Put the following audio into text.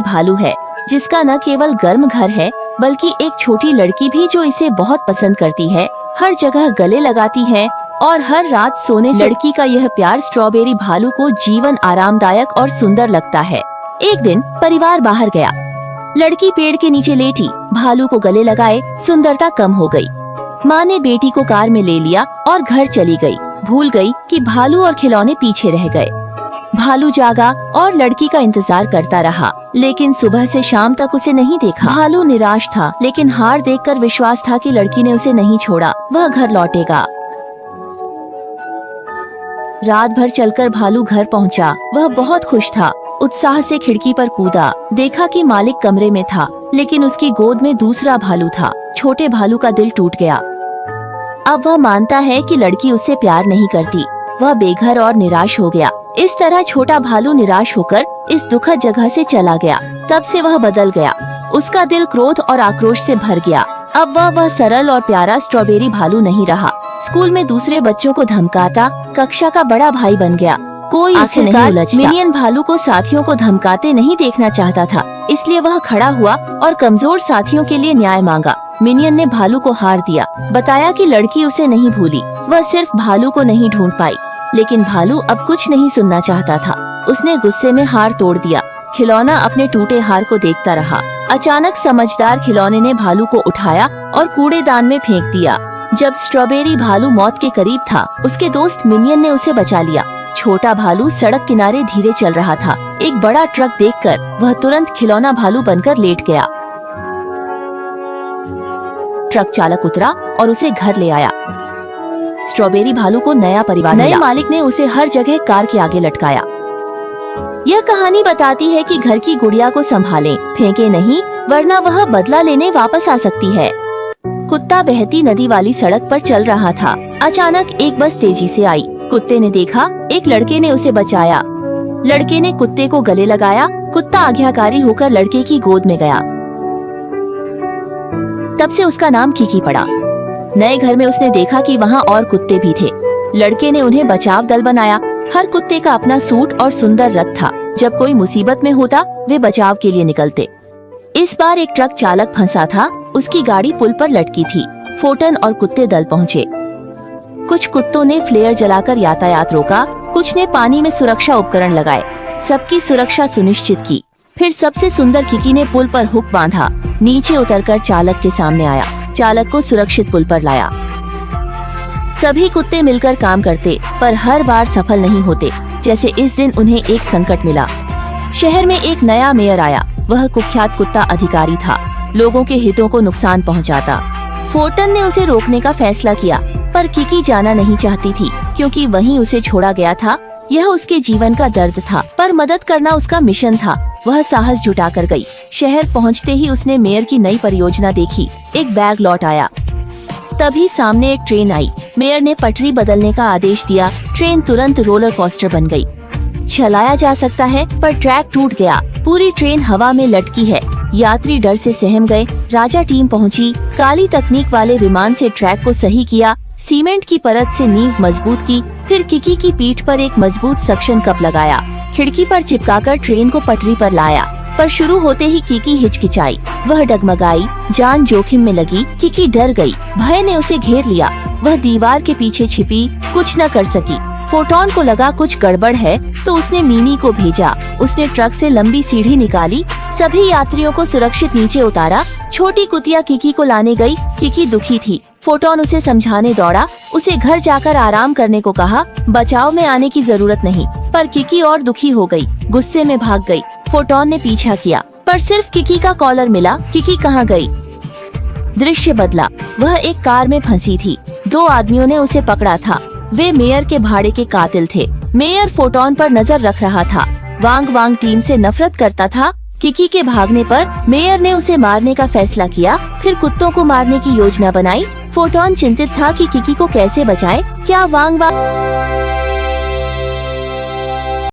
भालू है, जिसका न केवल गर्म घर है बल्कि एक छोटी लड़की भी जो इसे बहुत पसंद करती है, हर जगह गले लगाती है और हर रात सोने से लड़की का यह प्यार स्ट्रॉबेरी भालू को जीवन आरामदायक और सुंदर लगता है। एक दिन परिवार बाहर गया। लड़की पेड़ के नीचे लेटी भालू को गले लगाए सुंदरता कम हो गई। माँ ने बेटी को कार में ले लिया और घर चली गई। भूल गई कि भालू और खिलौने पीछे रह गए। भालू जागा और लड़की का इंतजार करता रहा, लेकिन सुबह से शाम तक उसे नहीं देखा। भालू निराश था, लेकिन हार देखकर विश्वास था कि लड़की ने उसे नहीं छोड़ा, वह घर लौटेगा। रात भर चलकर भालू घर पहुंचा। वह बहुत खुश था। उत्साह से खिड़की पर कूदा, देखा कि मालिक कमरे में था, लेकिन उसकी गोद में दूसरा भालू था। छोटे भालू का दिल टूट गया। अब वह मानता है कि लड़की उससे प्यार नहीं करती। वह बेघर और निराश हो गया। इस तरह छोटा भालू निराश होकर इस दुखद जगह से चला गया। तब से वह बदल गया। उसका दिल क्रोध और आक्रोश से भर गया। अब वह सरल और प्यारा स्ट्रॉबेरी भालू नहीं रहा। स्कूल में दूसरे बच्चों को धमकाता कक्षा का बड़ा भाई बन गया। कोई उसे नहीं उलझता। मिनियन भालू को साथियों को धमकाते नहीं देखना चाहता था, इसलिए वह खड़ा हुआ और कमजोर साथियों के लिए न्याय मांगा। मिनियन ने भालू को हार दिया, बताया कि लड़की उसे नहीं भूली, वह सिर्फ भालू को नहीं ढूंढ पाई। लेकिन भालू अब कुछ नहीं सुनना चाहता था। उसने गुस्से में हार तोड़ दिया। खिलौना अपने टूटे हार को देखता रहा। अचानक समझदार खिलौने ने भालू को उठाया और कूड़ेदान में फेंक दिया। जब स्ट्रॉबेरी भालू मौत के करीब था, उसके दोस्त मिनियन ने उसे बचा लिया। छोटा भालू सड़क किनारे धीरे चल रहा था। एक बड़ा ट्रक देखकर वह तुरंत खिलौना भालू बनकर लेट गया। ट्रक चालक उतरा और उसे घर ले आया। स्ट्रॉबेरी भालू को नया परिवार मिला। नए मालिक ने उसे हर जगह कार के आगे लटकाया। यह कहानी बताती है कि घर की गुड़िया को संभालें, फेंके नहीं, वरना वह बदला लेने वापस आ सकती है। कुत्ता बहती नदी वाली सड़क पर चल रहा था। अचानक एक बस तेजी से आई। कुत्ते ने देखा, एक लड़के ने उसे बचाया। लड़के ने कुत्ते को गले लगाया। कुत्ता आज्ञाकारी होकर लड़के की गोद में गया। तब से उसका नाम किकी पड़ा। नए घर में उसने देखा कि वहाँ और कुत्ते भी थे। लड़के ने उन्हें बचाव दल बनाया। हर कुत्ते का अपना सूट और सुंदर रथ था। जब कोई मुसीबत में होता, वे बचाव के लिए निकलते। इस बार एक ट्रक चालक फंसा था। उसकी गाड़ी पुल पर लटकी थी। फोटन और कुत्ते दल पहुँचे। कुछ कुत्तों ने फ्लेयर जलाकर यातायात रोका, कुछ ने पानी में सुरक्षा उपकरण लगाए। सबकी सुरक्षा सुनिश्चित की। फिर सबसे सुंदर किकी ने पुल पर हुक बांधा। नीचे उतरकर चालक के सामने आया। चालक को सुरक्षित पुल पर लाया। सभी कुत्ते मिलकर काम करते, पर हर बार सफल नहीं होते। जैसे इस दिन उन्हें एक संकट मिला। शहर में एक नया मेयर आया। वह कुख्यात कुत्ता अधिकारी था। लोगों के हितों को नुकसान पहुंचाता। फोर्टन ने उसे रोकने का फैसला किया, पर किकी जाना नहीं चाहती थी, क्योंकि वहीं उसे छोड़ा गया था। यह उसके जीवन का दर्द था, पर मदद करना उसका मिशन था। वह साहस जुटा कर गई। शहर पहुंचते ही उसने मेयर की नई परियोजना देखी। एक बैग लौट आया। तभी सामने एक ट्रेन आई। मेयर ने पटरी बदलने का आदेश दिया। ट्रेन तुरंत रोलर कोस्टर बन गई। चलाया जा सकता है, पर ट्रैक टूट गया। पूरी ट्रेन हवा में लटकी है। यात्री डर से सहम गए। राजा टीम पहुंची। काली तकनीक वाले विमान से ट्रैक को सही किया। सीमेंट की परत से नींव मजबूत की। फिर किकी की पीठ पर एक मजबूत सक्शन कप लगाया। खिड़की पर चिपकाकर ट्रेन को पटरी पर लाया। पर शुरू होते ही किकी हिचकिचाई। वह डगमगाई। जान जोखिम में लगी। किकी डर गई। भय ने उसे घेर लिया। वह दीवार के पीछे छिपी, कुछ न कर सकी। फोटोन को लगा कुछ गड़बड़ है, तो उसने मिमी को भेजा। उसने ट्रक से लंबी सीढ़ी निकाली। सभी यात्रियों को सुरक्षित नीचे उतारा। छोटी कुतिया किकी को लाने गई। किकी दुखी थी। फोटोन उसे समझाने दौड़ा। उसे घर जाकर आराम करने को कहा। बचाव में आने की जरूरत नहीं। पर किकी और दुखी हो गई। गुस्से में भाग गई। फोटोन ने पीछा किया, पर सिर्फ किकी का कॉलर मिला। किकी कहाँ गई? दृश्य बदला। वह एक कार में फंसी थी। 2 आदमियों ने उसे पकड़ा था। वे मेयर के भाड़े के कातिल थे। मेयर फोटोन पर नजर रख रहा था। वांग वांग टीम से नफरत करता था। किकी के भागने पर मेयर ने उसे मारने का फैसला किया। फिर कुत्तों को मारने की योजना बनाई। फोटोन चिंतित था कि किकी को कैसे बचाए। क्या वांग वांग